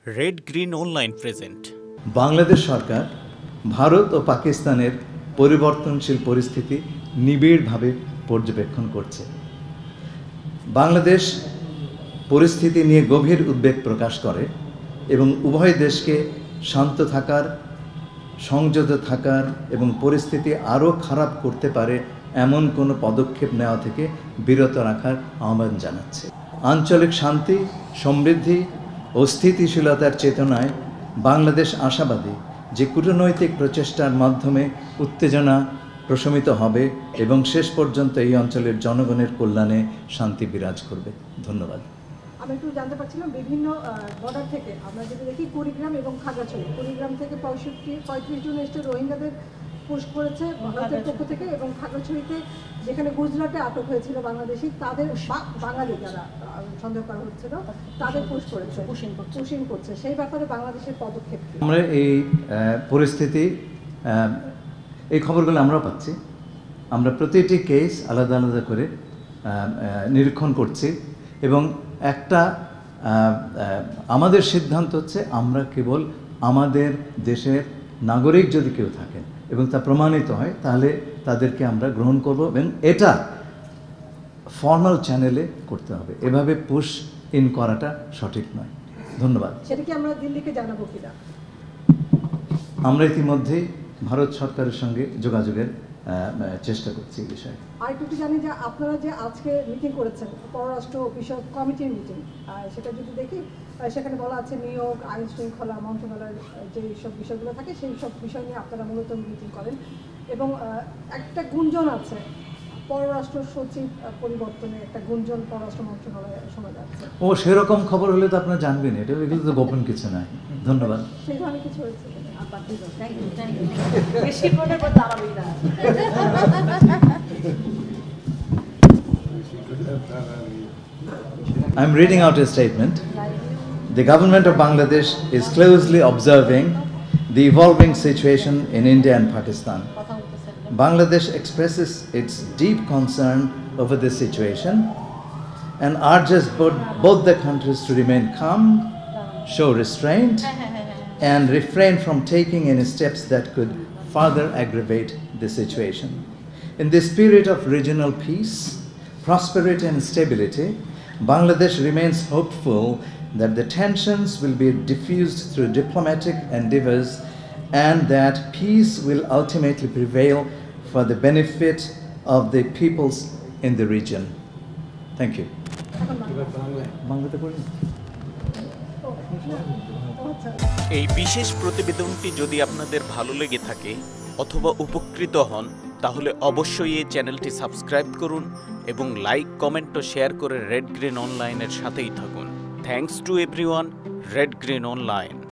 Red green online present. Bangladesh সরকার ভারত ও পাকিস্তানের পরিবর্তনশীল পরিস্থিতি নিবিড়ভাবে পর্যবেক্ষণ করছে। বাংলাদেশ পরিস্থিতি নিয়ে গভীর উদ্বেগ প্রকাশ করে এবং উভয় দেশকে শান্ত থাকার, সংযত থাকার এবং পরিস্থিতি আরও খারাপ করতে পারে এমন কোনো পদক্ষেপ নেওয়া থেকে বিরত রাখার আহ্বান জানাচ্ছে। আঞ্চলিক শান্তি, সমৃদ্ধি ও স্থিতিশীলতার চেতনায় বাংলাদেশ আশাবাদী যে কূটনৈতিক প্রচেষ্টার মাধ্যমে উত্তেজনা প্রশমিত হবে এবং শেষ পর্যন্ত এই অঞ্চলের জনগণের কল্যাণে শান্তি বিরাজ করবে। ধন্যবাদ। আমি একটু জানতে পারছিলাম বিভিন্ন বর্ডার থেকে আমরা যদি দেখি কুড়িগ্রাম এবং খাগড়াছড়ি, কুড়িগ্রাম থেকে 35 জন এসে রোহিঙ্গাদের পুশ করেছে ভারতের পক্ষ থেকে, এবং খাগড়াছড়িতে যেখানে গুজরাটে আটক হয়েছিল বাংলাদেশি তাদের বাঙালি যারা সন্দেহ করা হচ্ছিল তাদের পুশ করেছে, পুশিং করছে। সেই ব্যাপারে বাংলাদেশের পদক্ষেপ। আমরা এই পরিস্থিতি, এই খবরগুলো আমরাও পাচ্ছি। আমরা প্রতিটি কেস আলাদা আলাদা করে নিরীক্ষণ করছি এবং একটা আমাদের সিদ্ধান্ত হচ্ছে আমরা কেবল আমাদের দেশের নাগরিক যদি কেউ থাকেন এবং তা প্রমাণিত হয় তাহলে তাদেরকে আমরা গ্রহণ করব এবং এটা ফর্মাল চ্যানেলে করতে হবে। এভাবে পুশ ইন করাটা সঠিক নয়। ধন্যবাদ। সেটা কি আমরা দিল্লিকে জানাবো কিনা? আমরা ইতিমধ্যেই ভারত সরকারের সঙ্গে যোগাযোগের চেষ্টা করছি এই বিষয়ে। আর একটু জানি যে আপনারা যে আজকে মিটিং করেছেন পররাষ্ট্র বিষয়ক কমিটির মিটিং, সেটা যদি দেখি সেখানে বলা আছে নিয়োগ, আইন শৃঙ্খলা মন্ত্রণালয়ের যে সব বিষয়গুলো থাকে সেই সব বিষয় নিয়ে আপনারা মূলত মিটিং করেন, এবং একটা গুঞ্জন আছে পররাষ্ট্র সচিব পরিবর্তনে, একটা গুঞ্জন পররাষ্ট্র মন্ত্রণালয়ে শোনা যাচ্ছে। ও সেরকম খবর হলে তো আপনারা জানবেন, এটা এগুলো তো গোপন কিছু নয়। ধন্যবাদ। সেই ধরনের কিছু হয়েছে? I'm reading out a statement. The government of Bangladesh is closely observing the evolving situation in India and Pakistan. Bangladesh expresses its deep concern over this situation and urges both the countries to remain calm, show restraint, and refrain from taking any steps that could further aggravate the situation. In the spirit of regional peace, prosperity and stability, Bangladesh remains hopeful that the tensions will be diffused through diplomatic endeavors and that peace will ultimately prevail for the benefit of the peoples in the region. Thank you. এই বিশেষ প্রতিবেদনটি যদি আপনাদের ভালো লেগে থাকে অথবা উপকৃত হন তাহলে অবশ্যই এই চ্যানেলটি সাবস্ক্রাইব করুন এবং লাইক, কমেন্ট ও শেয়ার করে রেড গ্রিন অনলাইনের সাথেই থাকুন। Thanks to everyone. Red green online.